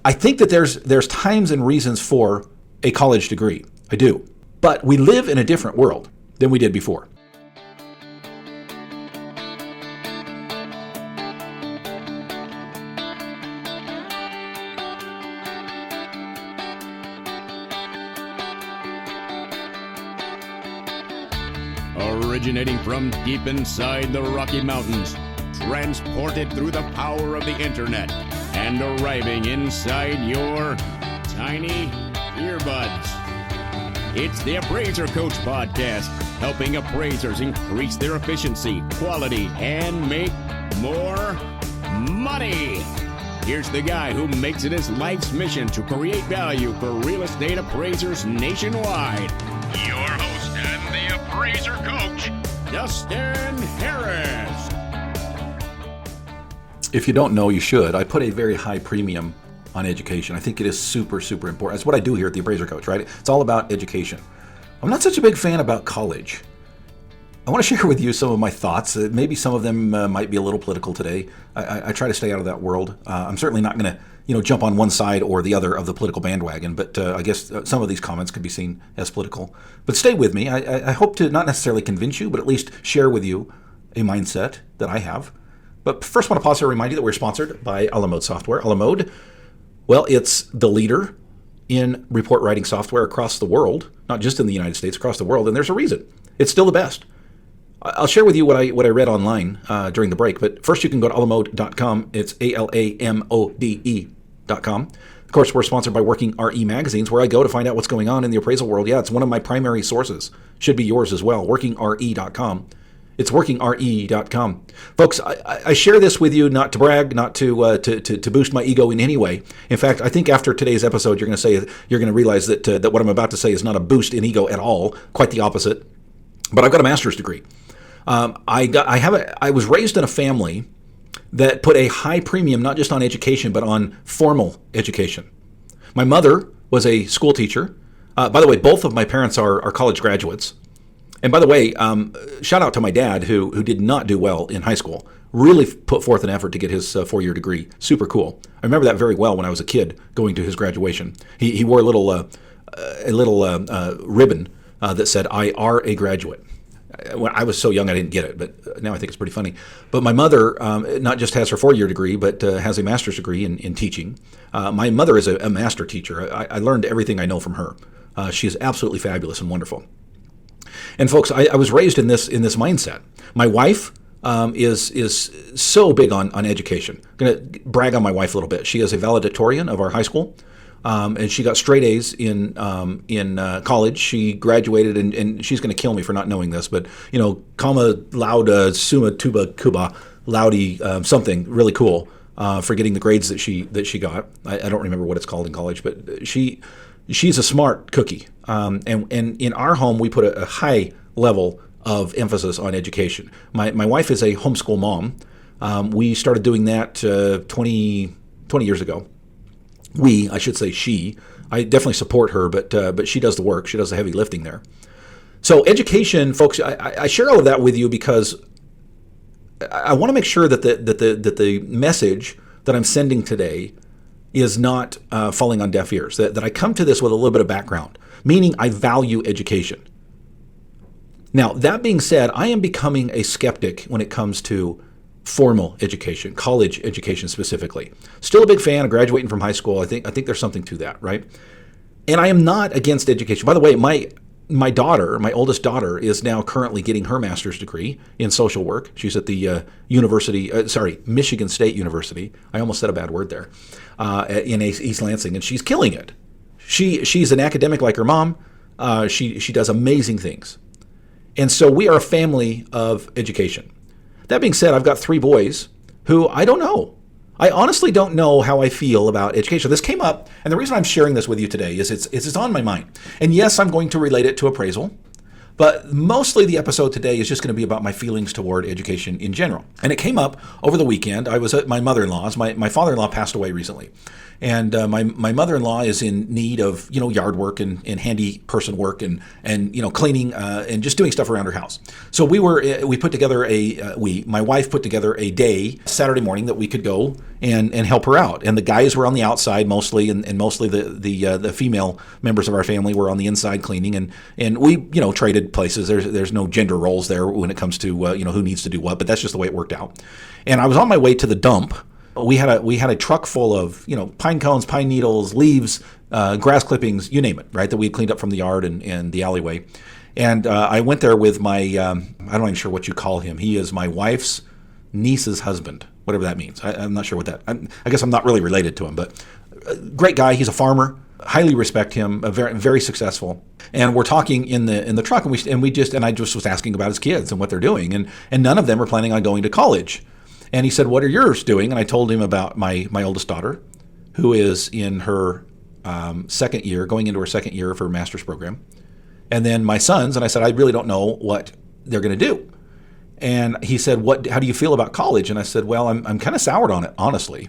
I think that there's times and reasons for a college degree. I do. But we live in a different world than we did before. Originating from deep inside the Rocky Mountains, transported through the power of the internet, and arriving inside your tiny earbuds. It's the Appraiser Coach Podcast, helping appraisers increase their efficiency, quality, and make more money. Here's the guy who makes it his life's mission to create value for real estate appraisers nationwide. Your host and the Appraiser Coach, Justin Harris. If you don't know, you should. I put a very high premium on education. I think it is super, super important. That's what I do here at the Appraiser Coach, right? It's all about education. I'm not such a big fan about college. I want to share with you some of my thoughts. Maybe some of them might be a little political today. I try to stay out of that world. I'm certainly not going to, jump on one side or the other of the political bandwagon, but I guess some of these comments could be seen as political. But stay with me. I hope to not necessarily convince you, but at least share with you a mindset that I have. But first, I want to pause here and remind you that we're sponsored by a la Mode software. A la Mode, well, it's the leader in report writing software across the world, not just in the United States, across the world, and there's a reason. It's still the best. I'll share with you what I read online during the break, but first you can go to alamode.com. It's ALAMODE.com. Of course, we're sponsored by Working RE Magazines, where I go to find out what's going on in the appraisal world. Yeah, it's one of my primary sources. Should be yours as well, workingre.com. It's workingre.com. Folks, I share this with you not to brag, not to boost my ego in any way. In fact, I think after today's episode, you're going to realize that what I'm about to say is not a boost in ego at all, quite the opposite. But I've got a master's degree. I was raised in a family that put a high premium not just on education, but on formal education. My mother was a school teacher. By the way, both of my parents are college graduates. And by the way, shout out to my dad who did not do well in high school. Really put forth an effort to get his 4-year degree. Super cool. I remember that very well when I was a kid going to his graduation. He wore a little ribbon that said, "I are a graduate." When I was so young, I didn't get it, but now I think it's pretty funny. But my mother not just has her 4-year degree, but has a master's degree in teaching. My mother is a master teacher. I learned everything I know from her. She is absolutely fabulous and wonderful. And folks, I was raised in this mindset. My wife is so big on education. I'm going to brag on my wife a little bit. She is a valedictorian of our high school. And she got straight A's in college. She graduated, and she's going to kill me for not knowing this, but comma laude summa tuba cuba laude something really cool for getting the grades that she got. I don't remember what it's called in college, but she's a smart cookie. And in our home, we put a high level of emphasis on education. My wife is a homeschool mom. We started doing that 20 years ago. I should say she. I definitely support her, but she does the work. She does the heavy lifting there. So education, folks, I share all of that with you because I want to make sure that the message that I'm sending today is not falling on deaf ears, that I come to this with a little bit of background, meaning I value education. Now, that being said, I am becoming a skeptic when it comes to formal education, college education specifically. Still a big fan of graduating from high school. I think there's something to that, right? And I am not against education. By the way, my oldest daughter, is now currently getting her master's degree in social work. She's at the Michigan State University. I almost said a bad word there, in East Lansing, and she's killing it. She's an academic like her mom. She does amazing things. And so we are a family of education. That being said, I've got 3 boys who I don't know. I honestly don't know how I feel about education. This came up, and the reason I'm sharing this with you today is it's on my mind. And yes, I'm going to relate it to appraisal, but mostly the episode today is just going to be about my feelings toward education in general. And it came up over the weekend. I was at my mother-in-law's. My father-in-law passed away recently, And my mother-in-law is in need of yard work and handy person work and cleaning and just doing stuff around her house. So we put together my wife put together a day Saturday morning that we could go and help her out. And the guys were on the outside mostly, and mostly the female members of our family were on the inside cleaning. And we traded places. There's no gender roles there when it comes to who needs to do what, but that's just the way it worked out. And I was on my way to the dump. We had a truck full of pine cones, pine needles, leaves, grass clippings, you name it, right? That we had cleaned up from the yard and the alleyway. And I went there with my I'm not even sure what you call him. He is my wife's niece's husband, whatever that means. I'm not sure what that. I guess I'm not really related to him, but great guy. He's a farmer. Highly respect him. Very very successful. And we're talking in the truck, and I just was asking about his kids and what they're doing, and none of them are planning on going to college. And he said, "What are yours doing?" And I told him about my oldest daughter, who is in her second year, going into her second year of her master's program. And then my sons, and I said, "I really don't know what they're going to do." And he said, "How do you feel about college?" And I said, "Well, I'm kind of soured on it, honestly,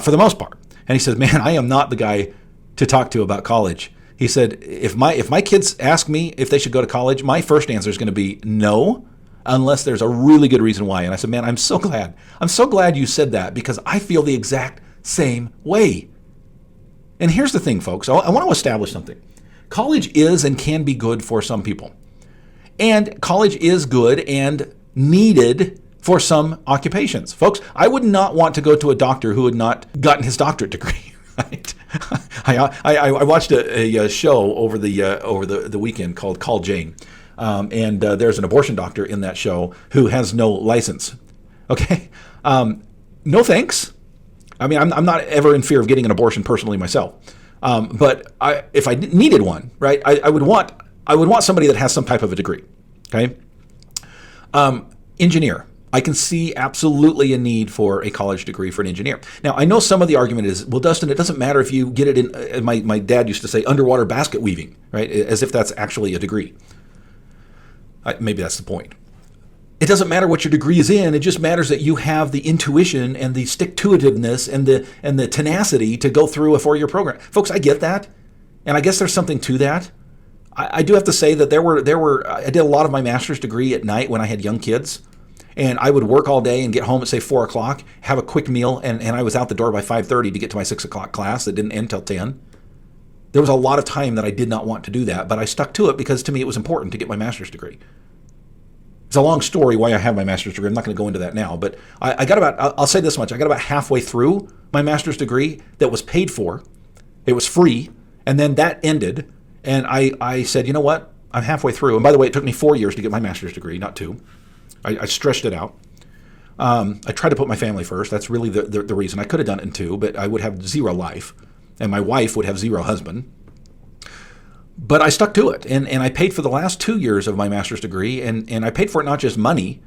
for the most part." And he said, "Man, I am not the guy to talk to about college." He said, if my kids ask me if they should go to college, my first answer is going to be no, unless there's a really good reason why." And I said, "Man, I'm so glad you said that, because I feel the exact same way." And here's the thing, folks. I want to establish something. College is and can be good for some people. And college is good and needed for some occupations. Folks, I would not want to go to a doctor who had not gotten his doctorate degree. Right? I watched a show over the weekend called Call Jane. And there's an abortion doctor in that show who has no license. Okay? No thanks. I mean, I'm not ever in fear of getting an abortion personally myself. But if I needed one, right, I would want somebody that has some type of a degree. Okay? Engineer. I can see absolutely a need for a college degree for an engineer. Now, I know some of the argument is, well, Dustin, it doesn't matter if you get it in, my dad used to say, underwater basket weaving, right? As if that's actually a degree. Maybe that's the point. It doesn't matter what your degree is in. It just matters that you have the intuition and the stick-to-itiveness and the tenacity to go through a 4-year program. Folks, I get that, and I guess there's something to that. I do have to say that I did a lot of my master's degree at night when I had young kids, and I would work all day and get home at, say, 4 o'clock, have a quick meal, and I was out the door by 5:30 to get to my 6 o'clock class that didn't end till 10. There was a lot of time that I did not want to do that, but I stuck to it because to me it was important to get my master's degree. It's a long story why I have my master's degree. I'm not going to go into that now, but I'll say this much. I got about halfway through my master's degree that was paid for. It was free, and then that ended, and I said, you know what? I'm halfway through. And by the way, it took me 4 years to get my master's degree, not 2. I stretched it out. I tried to put my family first. That's really the reason. I could have done it in 2, but I would have 0 life, and my wife would have 0 husband. But I stuck to it, and I paid for the last 2 years of my master's degree, and I paid for it not just money,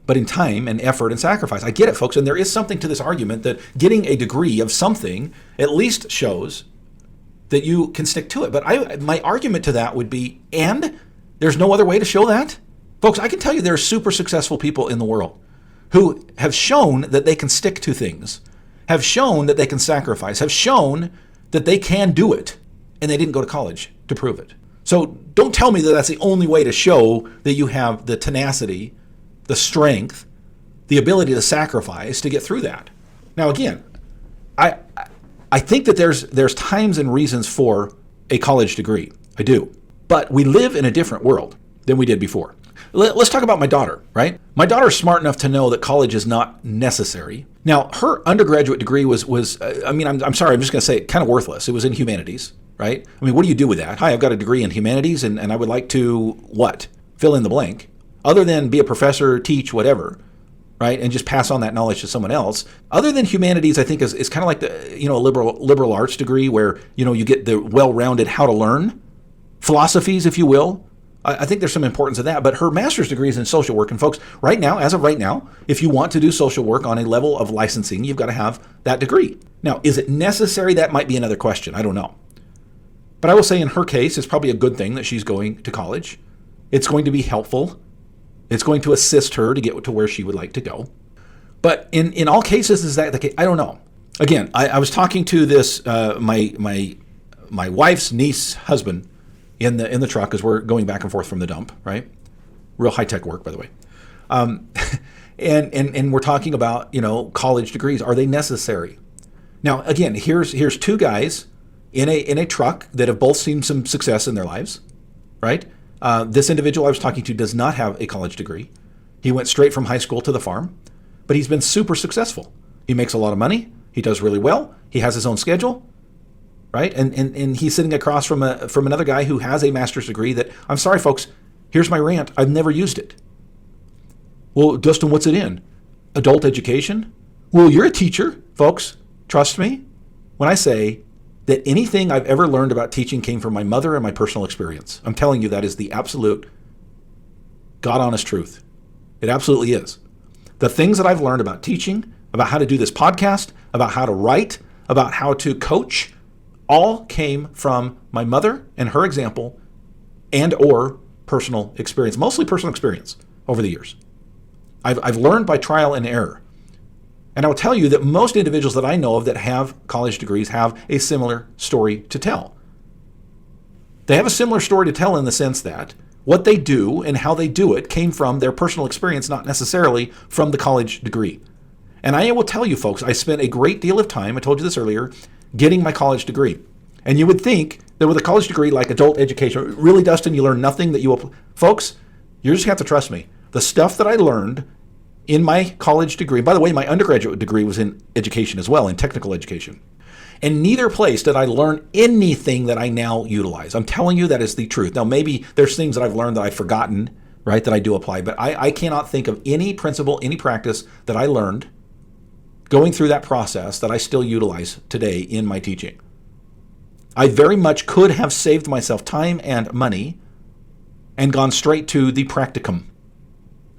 but in time and effort and sacrifice. I get it, folks, and there is something to this argument that getting a degree of something at least shows that you can stick to it. But my argument to that would be, and there's no other way to show that? Folks, I can tell you there are super successful people in the world who have shown that they can stick to things, have shown that they can sacrifice, have shown that they can do it, and they didn't go to college to prove it. So don't tell me that that's the only way to show that you have the tenacity, the strength, the ability to sacrifice to get through that. Now, again, I think that there's times and reasons for a college degree. I do. But we live in a different world than we did before. Let's talk about my daughter, right? My daughter's smart enough to know that college is not necessary. Now, her undergraduate degree was I'm sorry, I'm just going to say it, kind of worthless. It was in humanities, right? I mean, what do you do with that? Hi, I've got a degree in humanities, and I would like to, what? Fill in the blank. Other than be a professor, teach, whatever, right? And just pass on that knowledge to someone else. Other than humanities, I think is kind of like the, a liberal arts degree where, you get the well-rounded how to learn, philosophies, if you will. I think there's some importance of that, but her master's degree is in social work. And folks, as of right now, if you want to do social work on a level of licensing, you've got to have that degree. Now, is it necessary? That might be another question. I don't know. But I will say in her case, it's probably a good thing that she's going to college. It's going to be helpful. It's going to assist her to get to where she would like to go. But in all cases, is that the case? I don't know. Again, I was talking to this my wife's niece husband in the truck as we're going back and forth from the dump, right? Real high tech work, by the way. And we're talking about, college degrees. Are they necessary? Now, again, here's two guys in a truck that have both seen some success in their lives, right? This individual I was talking to does not have a college degree. He went straight from high school to the farm, but he's been super successful. He makes a lot of money. He does really well. He has his own schedule, right? And he's sitting across from another guy who has a master's degree that, I'm sorry, folks, here's my rant. I've never used it. Well, Dustin, what's it in? Adult education? Well, you're a teacher, folks. Trust me when I say that anything I've ever learned about teaching came from my mother and my personal experience. I'm telling you, that is the absolute God-honest truth. It absolutely is. The things that I've learned about teaching, about how to do this podcast, about how to write, about how to coach, all came from my mother and her example and or personal experience, mostly personal experience over the years. I've learned by trial and error. And I will tell you that most individuals that I know of that have college degrees have a similar story to tell. They have a similar story to tell in the sense that what they do and how they do it came from their personal experience, not necessarily from the college degree. And I will tell you, folks, I spent a great deal of time, I told you this earlier, getting my college degree. And you would think that with a college degree like adult education, really, Dustin, you learn nothing that you will... Folks, you just have to trust me. The stuff that I learned in my college degree, by the way, my undergraduate degree was in education as well, in technical education. And neither place did I learn anything that I now utilize. I'm telling you that is the truth. Now, maybe there's things that I've learned that I've forgotten, right, that I do apply, but I cannot think of any principle, any practice that I learned going through that process that I still utilize today in my teaching. I very much could have saved myself time and money and gone straight to the practicum.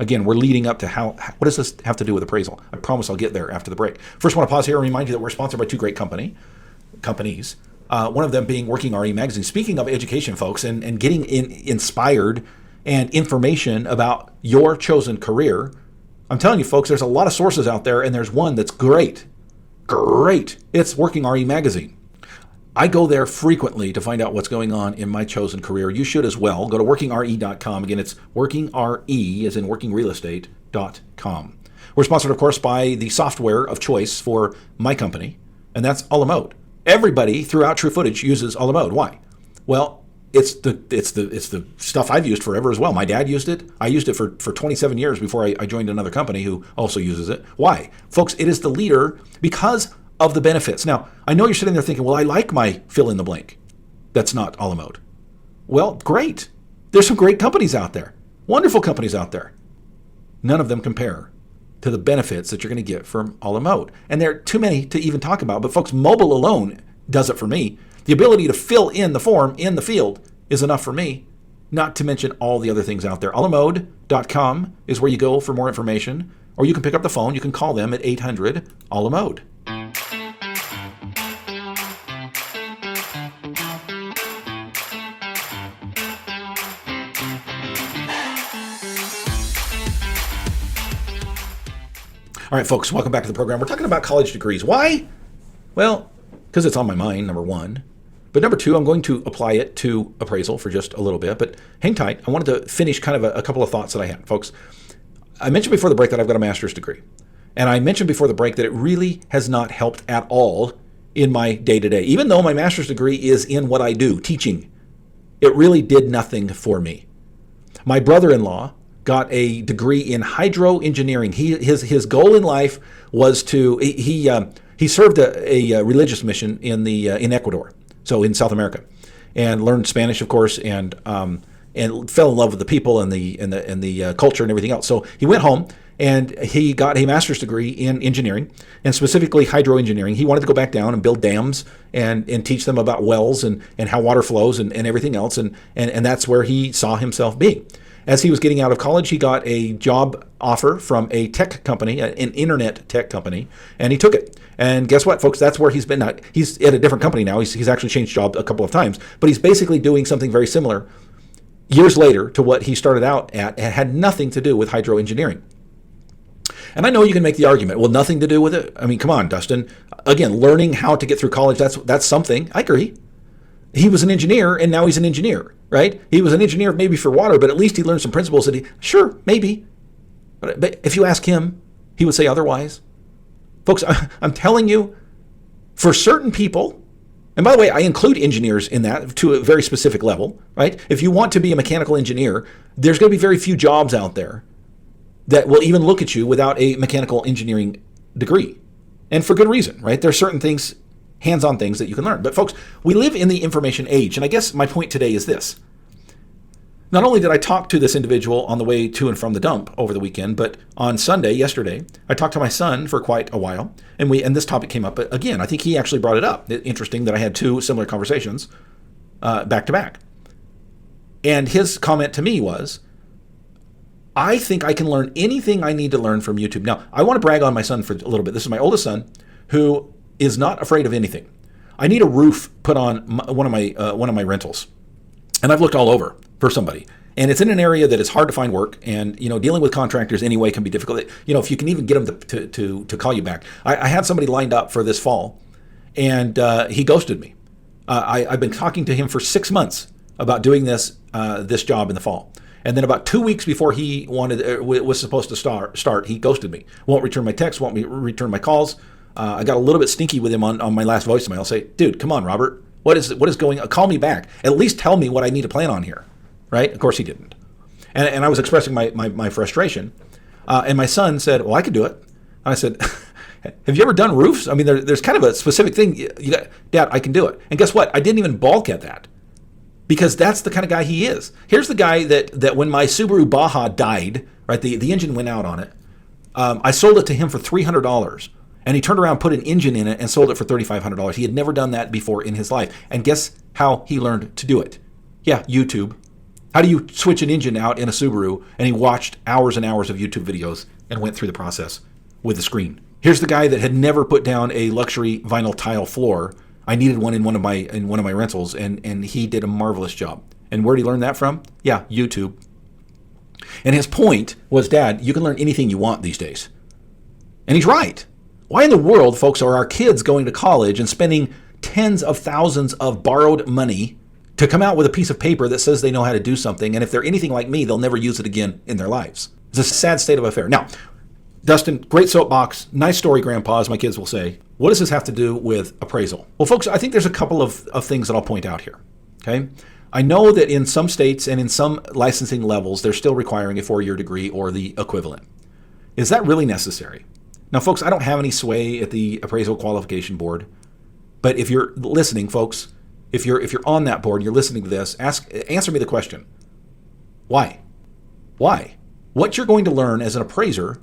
Again, we're leading up to what does this have to do with appraisal? I promise I'll get there after the break. First, I want to pause here and remind you that we're sponsored by two great companies. One of them being Working RE Magazine. Speaking of education, folks, and getting inspired and information about your chosen career, I'm telling you, folks, there's a lot of sources out there, and there's one that's great. Great. It's Working RE Magazine. I go there frequently to find out what's going on in my chosen career. You should as well. Go to workingre.com. Again, it's workingre, as in workingrealestate.com. We're sponsored, of course, by the software of choice for my company, and that's Alamode. Everybody throughout True Footage uses Alamode. Why? Well, it's the stuff I've used forever as well. My dad used it. I used it for 27 years before I joined another company who also uses it. Why? Folks, it is the leader because of the benefits. Now, I know you're sitting there thinking, well, I like my fill in the blank. That's not Alamode. Well, great. There's some great companies out there. Wonderful companies out there. None of them compare to the benefits that you're going to get from Alamode. And there are too many to even talk about, but folks, mobile alone does it for me. The ability to fill in the form in the field is enough for me, not to mention all the other things out there. Alamode.com is where you go for more information, or you can pick up the phone. You can call them at 800-ALAMODE. All right, folks, welcome back to the program. We're talking about college degrees. Why? Well, because it's on my mind, number one. But number two, I'm going to apply it to appraisal for just a little bit. But hang tight. I wanted to finish kind of a couple of thoughts that I had, folks. I mentioned before the break that I've got a master's degree. And I mentioned before the break that it really has not helped at all in my day-to-day. Even though my master's degree is in what I do, teaching, it really did nothing for me. My brother-in-law got a degree in hydro engineering. His goal in life was to he served a religious mission in Ecuador, so in South America, and learned Spanish, of course, and fell in love with the people and the culture and everything else. So he went home and he got a master's degree in engineering, and specifically hydro engineering. He wanted to go back down and build dams and teach them about wells and how water flows and everything else, and that's where he saw himself being. As he was getting out of college, he got a job offer from a tech company, an internet tech company, and he took it. And guess what, folks? That's where he's been. He's at a different company now. He's actually changed jobs a couple of times, but he's basically doing something very similar years later to what he started out at. It had nothing to do with hydro engineering. And I know you can make the argument, well, nothing to do with it. I mean, come on, Dustin. Again, learning how to get through college, that's something. I agree. He was an engineer, and now he's an engineer, right? He was an engineer maybe for water, but at least he learned some principles that sure, maybe. But if you ask him, he would say otherwise. Folks, I'm telling you, for certain people, and by the way, I include engineers in that to a very specific level, right? If you want to be a mechanical engineer, there's going to be very few jobs out there that will even look at you without a mechanical engineering degree. And for good reason, right? There are certain things, hands-on things that you can learn. But folks, we live in the information age. And I guess my point today is this. Not only did I talk to this individual on the way to and from the dump over the weekend, but on Sunday, yesterday, I talked to my son for quite a while. And this topic came up again. I think he actually brought it up. Interesting that I had two similar conversations back to back. And his comment to me was, I think I can learn anything I need to learn from YouTube. Now, I want to brag on my son for a little bit. This is my oldest son, who is not afraid of anything. I need a roof put on one of my rentals, and I've looked all over for somebody, and it's in an area that is hard to find work. And dealing with contractors anyway can be difficult. If you can even get them to call you back. I had somebody lined up for this fall, and he ghosted me. I've been talking to him for 6 months about doing this job in the fall. And then about 2 weeks before he was supposed to start, he ghosted me. Won't return my texts, won't return my calls. I got a little bit stinky with him on my last voicemail. I'll say, dude, come on, Robert. What is going on? Call me back. At least tell me what I need to plan on here. Right? Of course he didn't. And I was expressing my frustration. And my son said, well, I could do it. And I said, have you ever done roofs? I mean, there's kind of a specific thing. You got, Dad, I can do it. And guess what? I didn't even balk at that. Because that's the kind of guy he is. Here's the guy that when my Subaru Baja died, right, the engine went out on it, I sold it to him for $300. And he turned around, put an engine in it, and sold it for $3,500. He had never done that before in his life. And guess how he learned to do it? Yeah, YouTube. How do you switch an engine out in a Subaru? And he watched hours and hours of YouTube videos and went through the process with the screen. Here's the guy that had never put down a luxury vinyl tile floor. I needed one in one of my rentals, and he did a marvelous job. And where did he learn that from? Yeah, YouTube. And his point was, Dad, you can learn anything you want these days. And he's right. Why in the world, folks, are our kids going to college and spending tens of thousands of borrowed money to come out with a piece of paper that says they know how to do something, and if they're anything like me, they'll never use it again in their lives? It's a sad state of affair. Now, Dustin, great soapbox, nice story, Grandpa, as my kids will say. What does this have to do with appraisal? Well, folks, I think there's a couple of things that I'll point out here, okay? I know that in some states and in some licensing levels, they're still requiring a 4-year degree or the equivalent. Is that really necessary? Now, folks, I don't have any sway at the Appraisal Qualification Board, but if you're listening, folks, if you're on that board, you're listening to this, answer me the question. Why? Why? What you're going to learn as an appraiser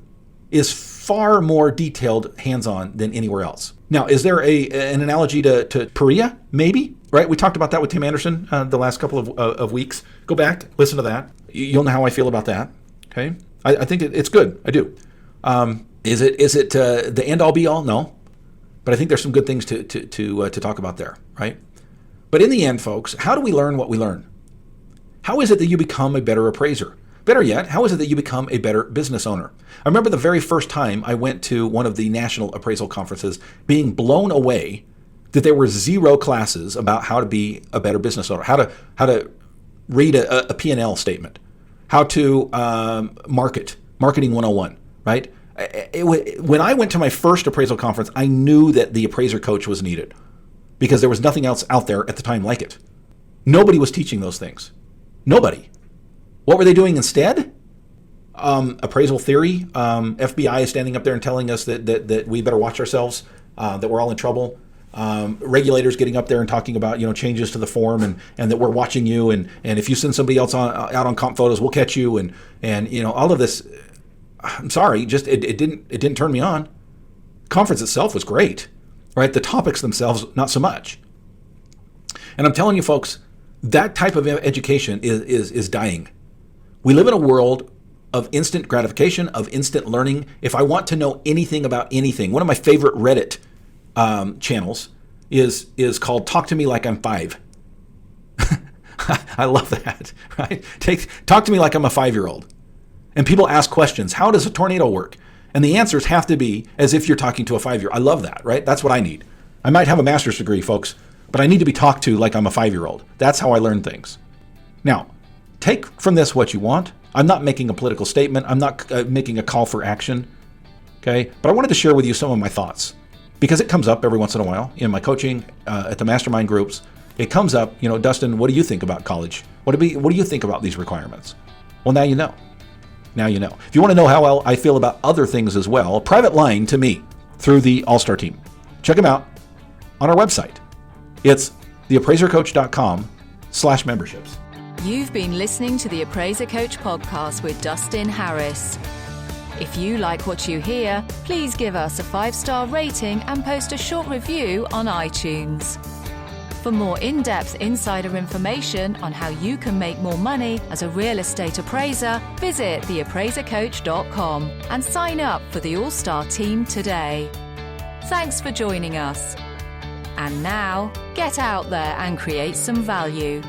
is far more detailed, hands-on than anywhere else. Now, is there an analogy to Perea? Maybe, right? We talked about that with Tim Anderson the last couple of weeks. Go back, listen to that. You'll know how I feel about that. Okay, I think it's good. I do. Is it the end-all be-all? No, but I think there's some good things to talk about there, right? But in the end, folks, how do we learn what we learn? How is it that you become a better appraiser? Better yet, how is it that you become a better business owner? I remember the very first time I went to one of the national appraisal conferences being blown away that there were 0 classes about how to be a better business owner, how to read a P&L statement, how to marketing 101, right? When I went to my first appraisal conference, I knew that the appraiser coach was needed because there was nothing else out there at the time like it. Nobody was teaching those things. Nobody. What were they doing instead? Appraisal theory. FBI is standing up there and telling us that we better watch ourselves, that we're all in trouble. Regulators getting up there and talking about changes to the form and that we're watching you and if you send somebody else out on comp photos, we'll catch you and all of this. I'm sorry, just it didn't turn me on. Conference itself was great, right? The topics themselves, not so much. And I'm telling you, folks, that type of education is dying. We live in a world of instant gratification, of instant learning. If I want to know anything about anything, one of my favorite Reddit channels is called Talk to Me Like I'm 5. I love that, right? Talk to me like I'm a 5-year-old. And people ask questions. How does a tornado work? And the answers have to be as if you're talking to a 5-year-old. I love that, right? That's what I need. I might have a master's degree, folks, but I need to be talked to like I'm a 5-year-old. That's how I learn things. Now, take from this what you want. I'm not making a political statement. I'm not making a call for action, okay? But I wanted to share with you some of my thoughts because it comes up every once in a while in my coaching, at the mastermind groups. It comes up, Dustin, what do you think about college? What do you think about these requirements? Well, now you know. Now you know. If you want to know how I feel about other things as well, private line to me through the All-Star team. Check them out on our website. It's theappraisercoach.com/memberships. You've been listening to the Appraiser Coach podcast with Dustin Harris. If you like what you hear, please give us a 5-star rating and post a short review on iTunes. For more in-depth insider information on how you can make more money as a real estate appraiser, visit theappraisercoach.com and sign up for the All-Star team today. Thanks for joining us. And now, get out there and create some value.